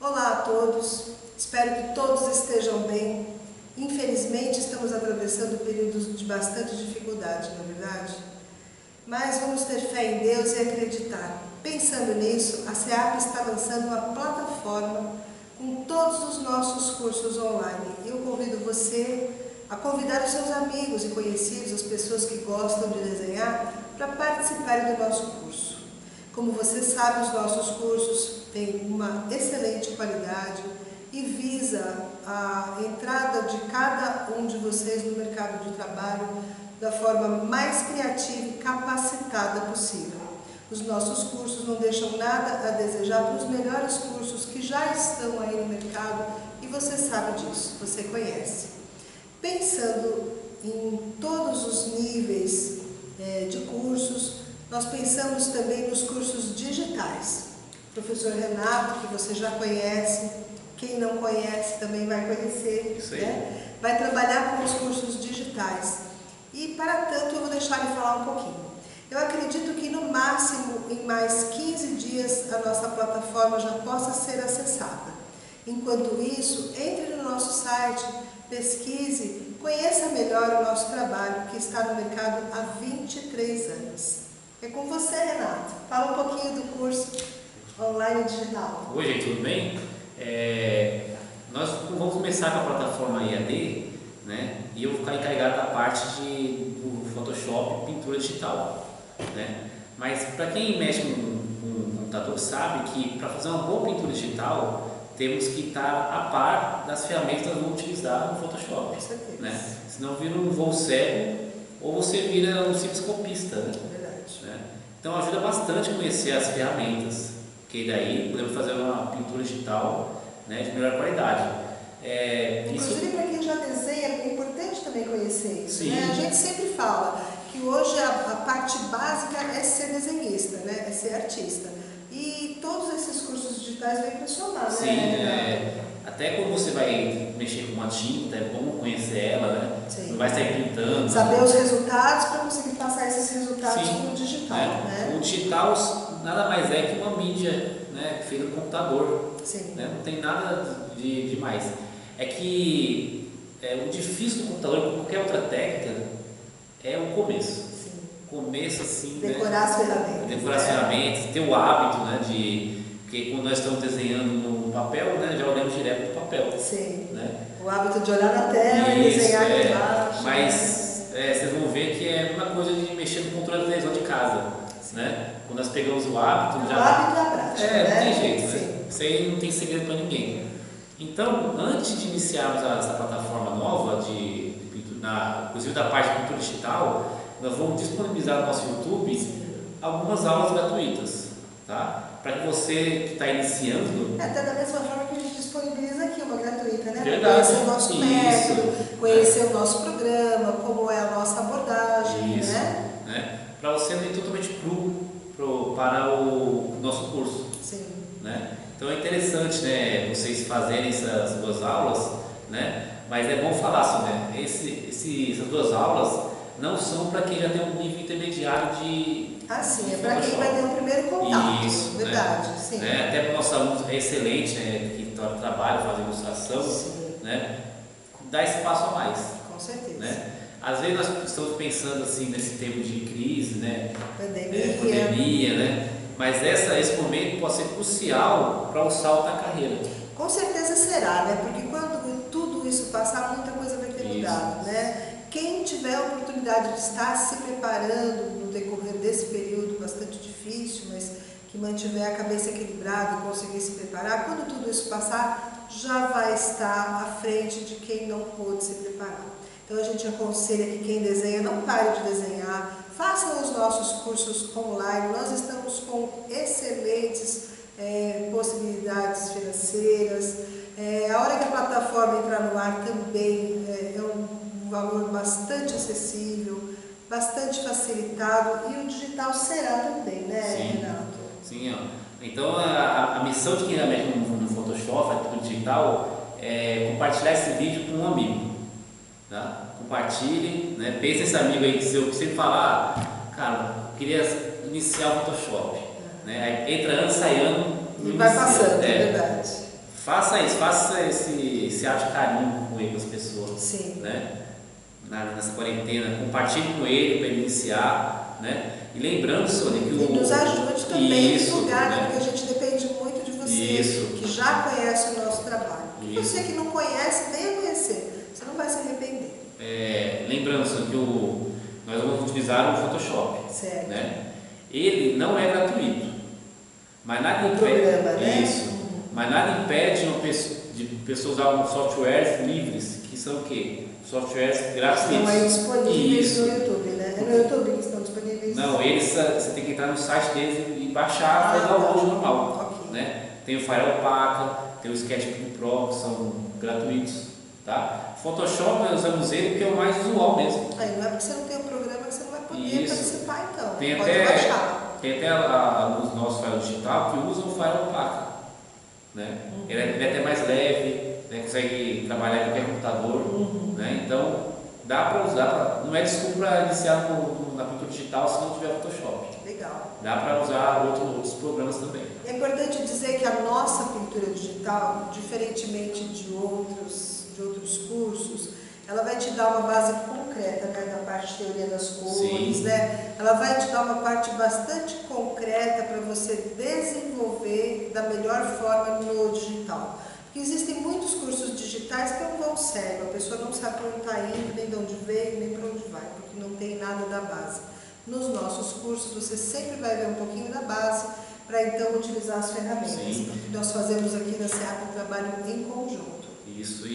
Olá a todos, espero que todos estejam bem. Infelizmente estamos atravessando períodos de bastante dificuldade, não é verdade? Mas vamos ter fé em Deus e acreditar. Pensando nisso, a SEAP está lançando uma plataforma com todos os nossos cursos online. Eu convido você a convidar os seus amigos e conhecidos, as pessoas que gostam de desenhar, para participarem do nosso curso. Como você sabe, os nossos cursos têm uma excelente qualidade e visa a entrada de cada um de vocês no mercado de trabalho da forma mais criativa e capacitada possível. Os nossos cursos não deixam nada a desejar para os melhores cursos que já estão aí no mercado e você sabe disso, você conhece. Pensando em todos os níveis de cursos, nós pensamos também nos cursos digitais. O professor Renato, que você já conhece, quem não conhece também vai conhecer, né? Vai trabalhar com os cursos digitais. E para tanto eu vou deixar ele falar um pouquinho. Eu acredito que no máximo em mais 15 dias a nossa plataforma já possa ser acessada. Enquanto isso, entre no nosso site, pesquise, conheça melhor o nosso trabalho que está no mercado há 23 anos. É com você, Renato. Fala um pouquinho do curso online digital. Oi, gente, tudo bem? Nós vamos começar com a plataforma EAD, né? E eu vou ficar encarregado da parte do Photoshop e pintura digital, né? Mas para quem mexe com computador sabe que para fazer uma boa pintura digital temos que estar a par das ferramentas que nós vamos utilizar no Photoshop, né? Senão vira um voo cego ou você vira um simples copista, né? Então ajuda bastante a conhecer as ferramentas, porque daí podemos fazer uma pintura digital, né, de melhor qualidade. Inclusive para quem já desenha, é importante também conhecer isso, sim, né? A gente sempre fala que hoje a parte básica é ser desenhista, né? É ser artista. E todos esses cursos digitais vêm para somar, sim, né? Até quando você vai mexer com uma tinta, é bom conhecer ela, né? Sim. Não vai estar pintando. Saber os resultados para conseguir passar esses resultados no digital, né? O digital nada mais é que uma mídia, né, feita no computador. Sim. Né? Não tem nada de mais. É que o difícil do computador, com qualquer outra técnica, é o começo. Sim. Começo assim, decorar as ferramentas. Decorar as ferramentas, ter o hábito, né, porque quando nós estamos desenhando no papel, né, já olhamos direto no papel. Sim. Né? O hábito de olhar na tela e desenhar aqui embaixo. Mas vocês vão ver que é uma coisa de mexer no controle da televisão de casa. Né? Quando nós pegamos o hábito, o hábito é a prática. Não tem jeito, né? Isso aí não tem segredo para ninguém. Então, antes de iniciarmos essa plataforma nova, inclusive da parte de pintura digital, nós vamos disponibilizar no nosso YouTube algumas aulas gratuitas, tá? Para que você que está iniciando... Até da mesma forma que a gente disponibiliza aqui uma gratuita, né? Verdade. Para conhecer o nosso método, conhecer o nosso programa, como é a nossa abordagem, né? Para você não ir totalmente cru para o nosso curso. Sim. Né? Então é interessante, né, vocês fazerem essas duas aulas, né? Mas é bom falar assim, né? Essas duas aulas não são para quem já tem um nível intermediário de... sim, é para quem vai ter o primeiro contato. Isso, verdade, né? sim. Né? Até para os nossos alunos é excelente, né, que trabalham, fazem ilustração, sim. Né? Dá espaço a mais. Com certeza. Né? Às vezes nós estamos pensando assim nesse tempo de crise, né? Pandemia, né? Mas esse momento pode ser crucial para o salto da carreira. Com certeza será, né? Porque quando tudo isso passar, muita coisa vai ter mudado, né? Quem tiver a oportunidade de estar se preparando no decorrer desse período bastante difícil, mas que mantiver a cabeça equilibrada e conseguir se preparar, quando tudo isso passar, já vai estar à frente de quem não pôde se preparar. Então a gente aconselha que quem desenha não pare de desenhar, façam os nossos cursos online, nós estamos com excelentes possibilidades financeiras, a hora que a plataforma entrar no ar também é um valor bastante acessível, bastante facilitado e o digital será também, né, Renato? Sim, então a missão de quem mexe no Photoshop, no digital, é compartilhar esse vídeo com um amigo. Tá? Compartilhe, né? Pense nesse amigo aí, se eu sempre falar, cara, eu queria iniciar o Photoshop, né? Aí entra ano, sai ano, e vai passando, é verdade. faça isso, faça esse ato de carinho com ele, com as pessoas. Sim. Né? Nessa quarentena, compartilhe com ele para ele iniciar, né? E lembrando, Sônia, que E nos ajude também a divulgar, né? Porque a gente depende muito de você, que já conhece o nosso trabalho. E você que não conhece, venha conhecer, você não vai se arrepender. Lembrando, Sônia, que nós vamos utilizar o Photoshop. Certo. Né? Ele não é gratuito, mas nada impede, programa, né? Mas nada impede de pessoas usar softwares livres, que são o quê? Softwares gratuitos. Estão aí disponíveis no YouTube, né? É no YouTube que estão disponíveis? Não, você tem que entrar no site deles e baixar, fazer download normal. Okay. Né? Tem o Fire Paca, tem o Sketchbook Pro, que são gratuitos. Tá? Photoshop nós usamos ele porque é o mais usual mesmo. Aí não é porque você não tem o programa que você não vai poder participar, então. Tem pode baixar. Tem até os nossos files digital que usam o Fire Paca. Né? Ele é até mais leve, né? Consegue trabalhar em qualquer computador. Né? Então dá para usar, não é desculpa para iniciar na pintura digital se não tiver Photoshop. Legal. Dá para usar outros programas também. É importante dizer que a nossa pintura digital, diferentemente de outros cursos, ela vai te dar uma base concreta, né, da parte de teoria das cores, né? Ela vai te dar uma parte bastante concreta para você desenvolver da melhor forma no digital. Porque existem muitos cursos digitais que não vão sério, a pessoa não sabe para onde está indo, nem de onde veio, nem para onde vai, porque não tem nada da base. Nos nossos cursos você sempre vai ver um pouquinho da base para então utilizar as ferramentas. Nós fazemos aqui na SEAP um trabalho em conjunto. Isso,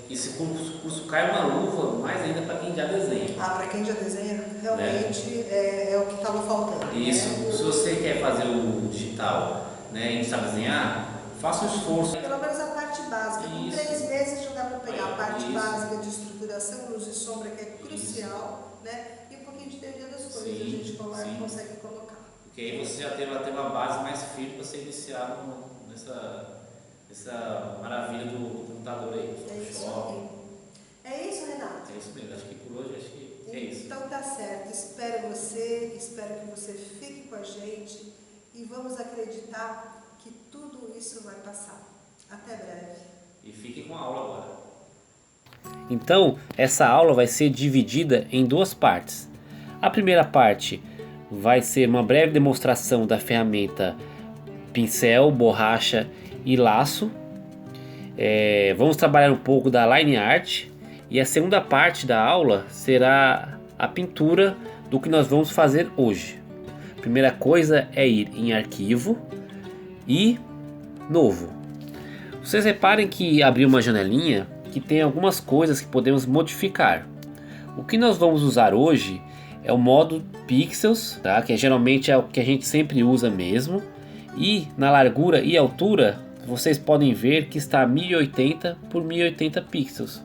esse curso cai uma luva mais ainda para quem já desenha. Para quem já desenha, realmente é o que estava faltando. Isso, né? Se você quer fazer o digital, né, e não sabe desenhar, faça um esforço. Pelo menos a parte básica. Com 3 meses já dá para pegar a parte básica de estruturação, luz e sombra, que é crucial, né? E um pouquinho de teoria das cores a gente consegue colocar. Porque aí você já tem uma base mais firme para ser iniciado nessa maravilha do computador aí. É isso, Renato? É isso mesmo, acho que por hoje é isso. Então tá certo, espero que você fique com a gente e vamos acreditar que tudo isso vai passar. Até breve. E fique com a aula agora. Então, essa aula vai ser dividida em 2 partes. A primeira parte vai ser uma breve demonstração da ferramenta pincel, borracha e laço. Vamos trabalhar um pouco da line art. E a segunda parte da aula será a pintura do que nós vamos fazer hoje. A primeira coisa é ir em arquivo e novo. Vocês reparem que abriu uma janelinha que tem algumas coisas que podemos modificar. O que nós vamos usar hoje é o modo pixels, tá? Que geralmente é o que a gente sempre usa mesmo. E na largura e altura vocês podem ver que está 1080 por 1080 pixels.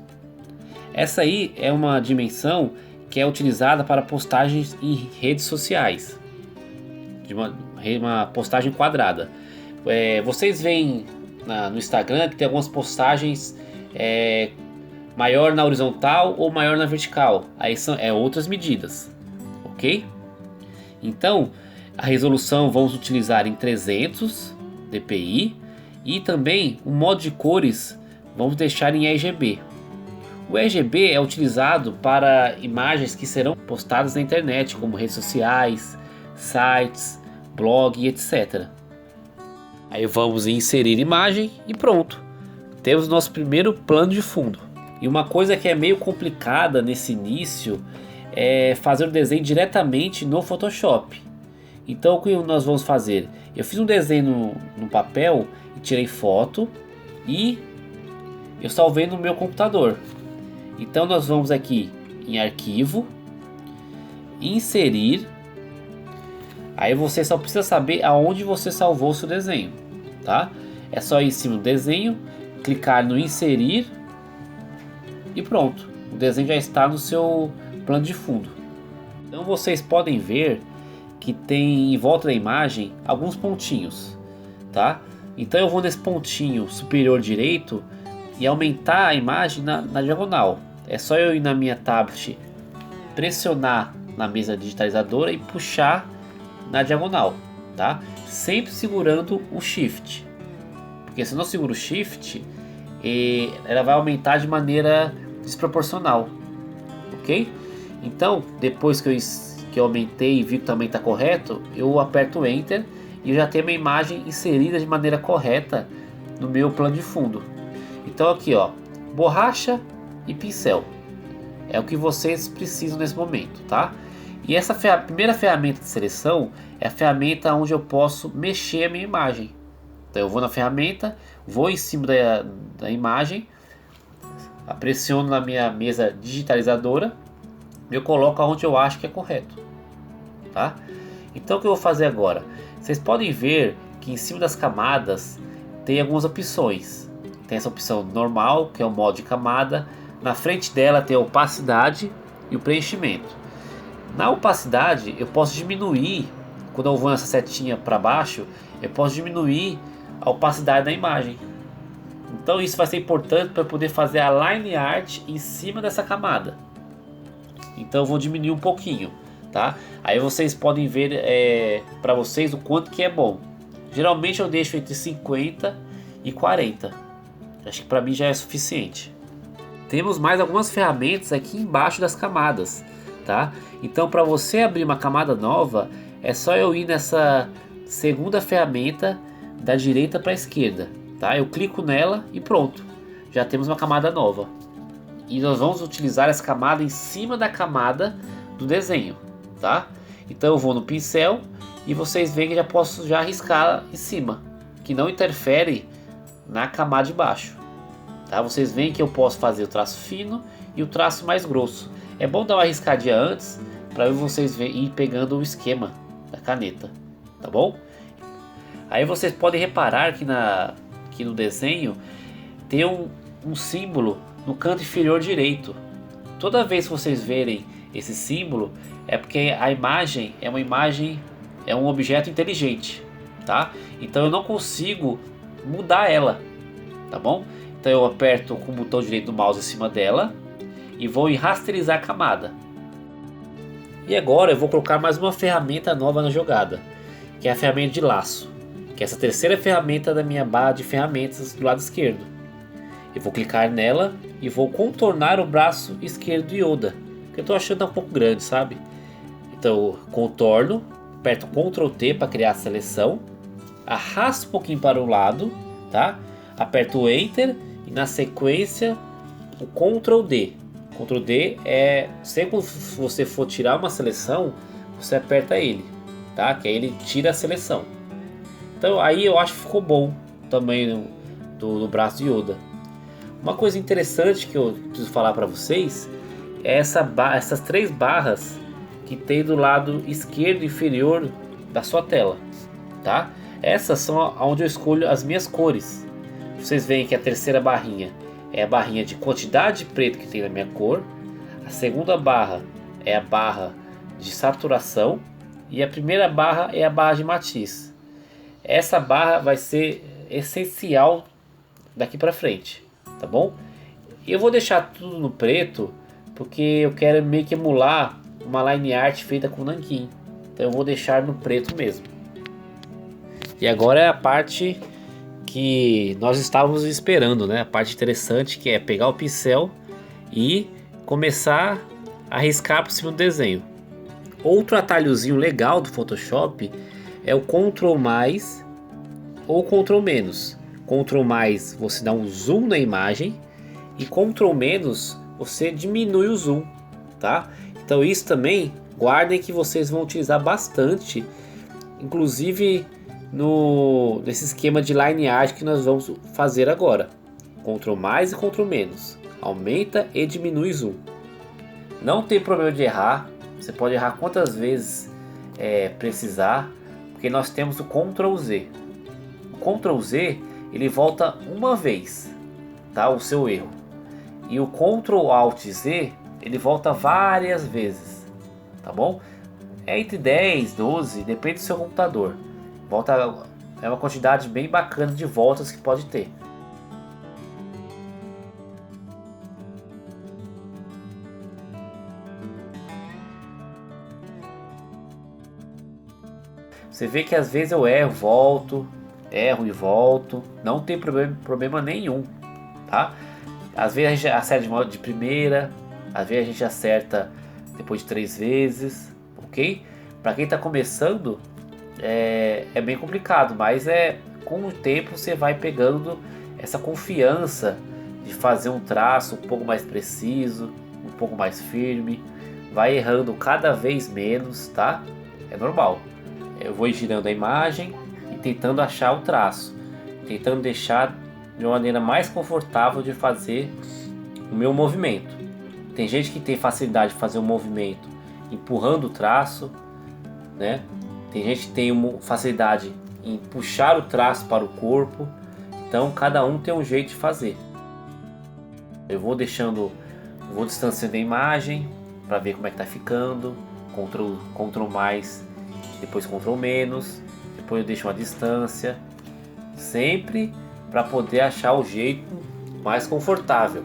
Essa aí é uma dimensão que é utilizada para postagens em redes sociais, de uma postagem quadrada. Vocês veem no Instagram que tem algumas postagens maior na horizontal ou maior na vertical. Aí são outras medidas, ok? Então a resolução vamos utilizar em 300 dpi e também o modo de cores vamos deixar em RGB. O RGB é utilizado para imagens que serão postadas na internet, como redes sociais, sites, blog e etc. Aí vamos em inserir imagem e pronto. Temos nosso primeiro plano de fundo. E uma coisa que é meio complicada nesse início é fazer o desenho diretamente no Photoshop. Então o que nós vamos fazer? Eu fiz um desenho no papel e tirei foto e eu salvei no meu computador. Então nós vamos aqui em arquivo, inserir. Aí você só precisa saber aonde você salvou o seu desenho, tá? É só ir em cima do desenho, clicar no inserir e pronto. O desenho já está no seu plano de fundo. Então vocês podem ver que tem em volta da imagem alguns pontinhos, tá? Então eu vou nesse pontinho superior direito e aumentar a imagem na diagonal. É só eu ir na minha tablet, pressionar na mesa digitalizadora e puxar na diagonal, tá? Sempre segurando o Shift. Porque se eu não seguro o Shift, ela vai aumentar de maneira desproporcional, ok? Então, depois que eu aumentei e vi que o tamanho está correto, eu aperto Enter e eu já tenho a minha imagem inserida de maneira correta no meu plano de fundo. Então aqui, ó, borracha e pincel é o que vocês precisam nesse momento, tá? E essa primeira ferramenta de seleção é a ferramenta onde eu posso mexer a minha imagem. Então eu vou na ferramenta, vou em cima da imagem, pressiono na minha mesa digitalizadora e eu coloco onde eu acho que é correto, tá? Então o que eu vou fazer agora? Vocês podem ver que em cima das camadas tem algumas opções. Tem essa opção normal, que é o modo de camada. Na frente dela tem a opacidade e o preenchimento. Na opacidade eu posso diminuir, quando eu vou nessa setinha para baixo, eu posso diminuir a opacidade da imagem. Então isso vai ser importante para poder fazer a line art em cima dessa camada. Então eu vou diminuir um pouquinho, tá? Aí vocês podem ver para vocês o quanto que é bom. Geralmente eu deixo entre 50 e 40. Acho que para mim já é suficiente. Temos mais algumas ferramentas aqui embaixo das camadas, tá? Então para você abrir uma camada nova, é só eu ir nessa segunda ferramenta da direita para a esquerda, tá? Eu clico nela e pronto, já temos uma camada nova. E nós vamos utilizar essa camada em cima da camada do desenho, tá? Então eu vou no pincel e vocês veem que já posso arriscar em cima, que não interfere na camada de baixo, tá? Vocês veem que eu posso fazer o traço fino e o traço mais grosso. É bom dar uma riscadinha antes para vocês ir pegando o esquema da caneta, tá bom? Aí vocês podem reparar que aqui no desenho tem um símbolo no canto inferior direito. Toda vez que vocês verem esse símbolo é porque a imagem é um objeto inteligente, tá? Então eu não consigo mudar ela, tá bom? Então eu aperto com o botão direito do mouse em cima dela e vou em rasterizar a camada. E agora eu vou colocar mais uma ferramenta nova na jogada, que é a ferramenta de laço, que é essa terceira ferramenta da minha barra de ferramentas do lado esquerdo. Eu vou clicar nela e vou contornar o braço esquerdo de Yoda, que eu estou achando um pouco grande, sabe? Então eu contorno, aperto Ctrl T para criar a seleção, arrasto um pouquinho para o lado, tá? Aperto o Enter e na sequência o Ctrl D. Ctrl D é sempre que você for tirar uma seleção, você aperta ele, tá? Que aí ele tira a seleção. Então aí eu acho que ficou bom o tamanho do braço de Yoda. Uma coisa interessante que eu preciso falar para vocês é essas três barras que tem do lado esquerdo inferior da sua tela, tá? Essas são onde eu escolho as minhas cores. Vocês veem que a terceira barrinha é a barrinha de quantidade de preto que tem na minha cor. A segunda barra é a barra de saturação e a primeira barra é a barra de matiz. Essa barra vai ser essencial daqui para frente, tá bom? Eu vou deixar tudo no preto porque eu quero meio que emular uma line art feita com nanquim. Então eu vou deixar no preto mesmo. E agora é a parte que nós estávamos esperando, né? A parte interessante, que é pegar o pincel e começar a riscar por cima do desenho. Outro atalhozinho legal do Photoshop é o Ctrl mais ou Ctrl menos. Ctrl mais você dá um zoom na imagem e Ctrl menos você diminui o zoom, tá? Então isso também guardem que vocês vão utilizar bastante, inclusive nesse esquema de line art que nós vamos fazer agora. Ctrl mais e Ctrl menos, aumenta e diminui zoom. Não tem problema de errar, você pode errar quantas vezes precisar, porque nós temos o Ctrl Z. O Ctrl Z ele volta uma vez, tá? O seu erro. E o Ctrl Alt Z ele volta várias vezes, tá bom? É entre 10, 12, depende do seu computador. É uma quantidade bem bacana de voltas que pode ter. Você vê que às vezes eu erro, volto, erro e volto, não tem problema nenhum, tá? Às vezes a gente acerta de primeira, às vezes a gente acerta depois de 3 vezes, ok? Para quem está começando é bem complicado, mas com o tempo você vai pegando essa confiança de fazer um traço um pouco mais preciso, um pouco mais firme, vai errando cada vez menos, tá? É normal. Eu vou girando a imagem e tentando achar o traço, tentando deixar de uma maneira mais confortável de fazer o meu movimento. Tem gente que tem facilidade de fazer o movimento empurrando o traço, né? Tem gente que tem facilidade em puxar o traço para o corpo. Então cada um tem um jeito de fazer. Eu vou distanciando a imagem para ver como é que tá ficando. Ctrl mais, depois Ctrl menos, depois eu deixo uma distância, sempre para poder achar o jeito mais confortável.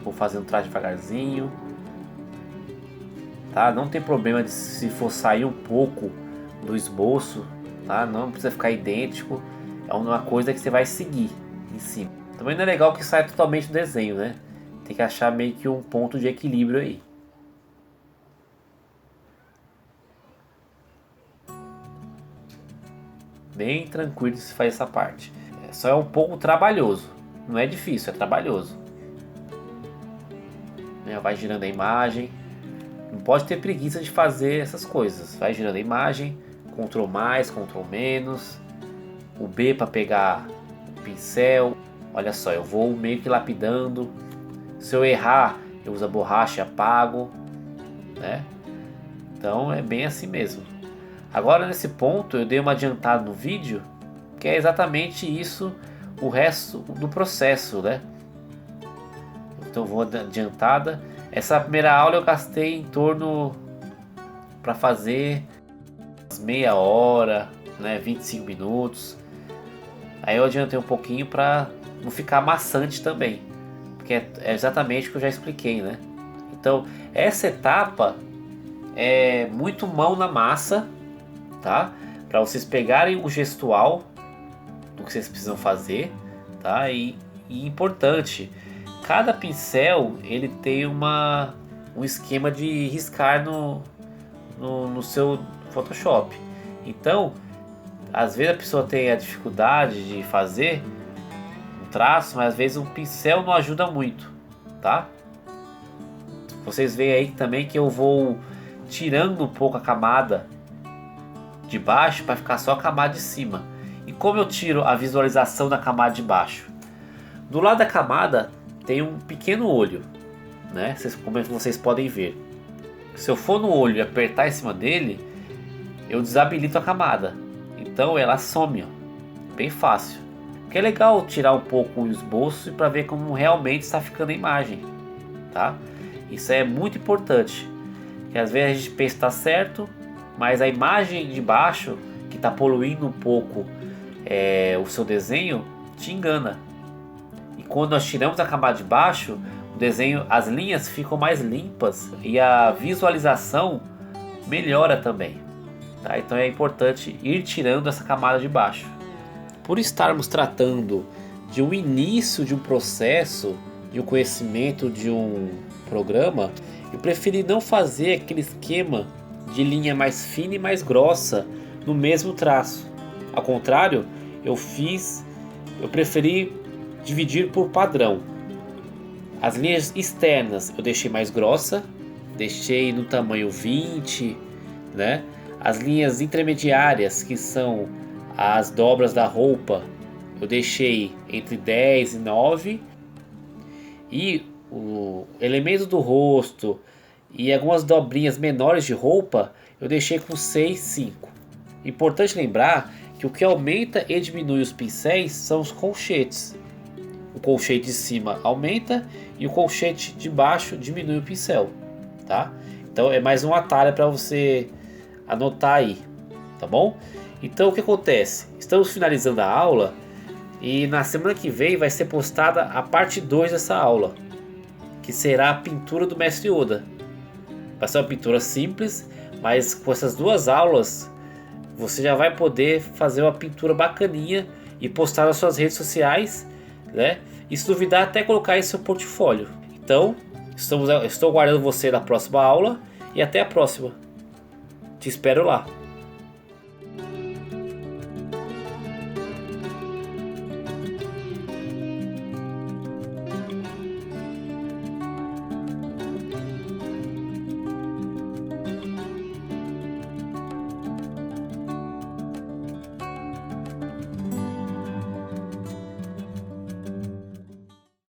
Vou fazer um traço devagarzinho, tá? Não tem problema se for sair um pouco do esboço, tá? Não precisa ficar idêntico, é uma coisa que você vai seguir em cima. Também não é legal que saia totalmente do desenho, né? Tem que achar meio que um ponto de equilíbrio aí. Bem tranquilo se faz essa parte. Só é um pouco trabalhoso. Não é difícil, é trabalhoso. Vai girando a imagem. Não pode ter preguiça de fazer essas coisas. Vai girando a imagem. Ctrl mais, Ctrl menos. O B para pegar o pincel. Olha só, eu vou meio que lapidando. Se eu errar, eu uso a borracha e apago, né? Então é bem assim mesmo. Agora nesse ponto eu dei uma adiantada no vídeo, que é exatamente isso, o resto do processo, né? Então eu vou adiantada. Essa primeira aula eu gastei em torno para fazer meia hora, né? 25 minutos. Aí eu adiantei um pouquinho para não ficar maçante também, porque é exatamente o que eu já expliquei, né? Então essa etapa é muito mão na massa, tá? Para vocês pegarem o gestual do que vocês precisam fazer, tá? E importante, cada pincel ele tem um esquema de riscar no seu Photoshop. Então, às vezes a pessoa tem a dificuldade de fazer um traço, mas às vezes um pincel não ajuda muito, tá? Vocês veem aí também que eu vou tirando um pouco a camada de baixo para ficar só a camada de cima. E como eu tiro a visualização da camada de baixo? Do lado da camada tem um pequeno olho, né? Como vocês podem ver. Se eu for no olho e apertar em cima dele, eu desabilito a camada. Então ela some, ó. Bem fácil. Porque é legal tirar um pouco o esboço para ver como realmente está ficando a imagem, tá? Isso é muito importante. Que às vezes a gente pensa que está certo, mas a imagem de baixo que está poluindo um pouco o seu desenho te engana. E quando nós tiramos a camada de baixo, o desenho, as linhas ficam mais limpas e a visualização melhora também, tá? Então é importante ir tirando essa camada de baixo. Por estarmos tratando de um início de um processo, de um conhecimento de um programa, eu preferi não fazer aquele esquema de linha mais fina e mais grossa no mesmo traço. Ao contrário, eu preferi dividir por padrão. As linhas externas eu deixei mais grossa, deixei no tamanho 20, né? As linhas intermediárias, que são as dobras da roupa, eu deixei entre 10 e 9. E o elemento do rosto e algumas dobrinhas menores de roupa eu deixei com 6, 5. Importante lembrar que o que aumenta e diminui os pincéis são os colchetes. O colchete de cima aumenta e o colchete de baixo diminui o pincel, tá? Então é mais um atalho para você anotar aí, tá bom? Então o que acontece? Estamos finalizando a aula e na semana que vem vai ser postada a parte 2 dessa aula, que será a pintura do Mestre Oda. Vai ser uma pintura simples, mas com essas 2 aulas você já vai poder fazer uma pintura bacaninha e postar nas suas redes sociais, né? E se duvidar, até colocar em seu portfólio. Então, estou aguardando você na próxima aula e até a próxima. Te espero lá.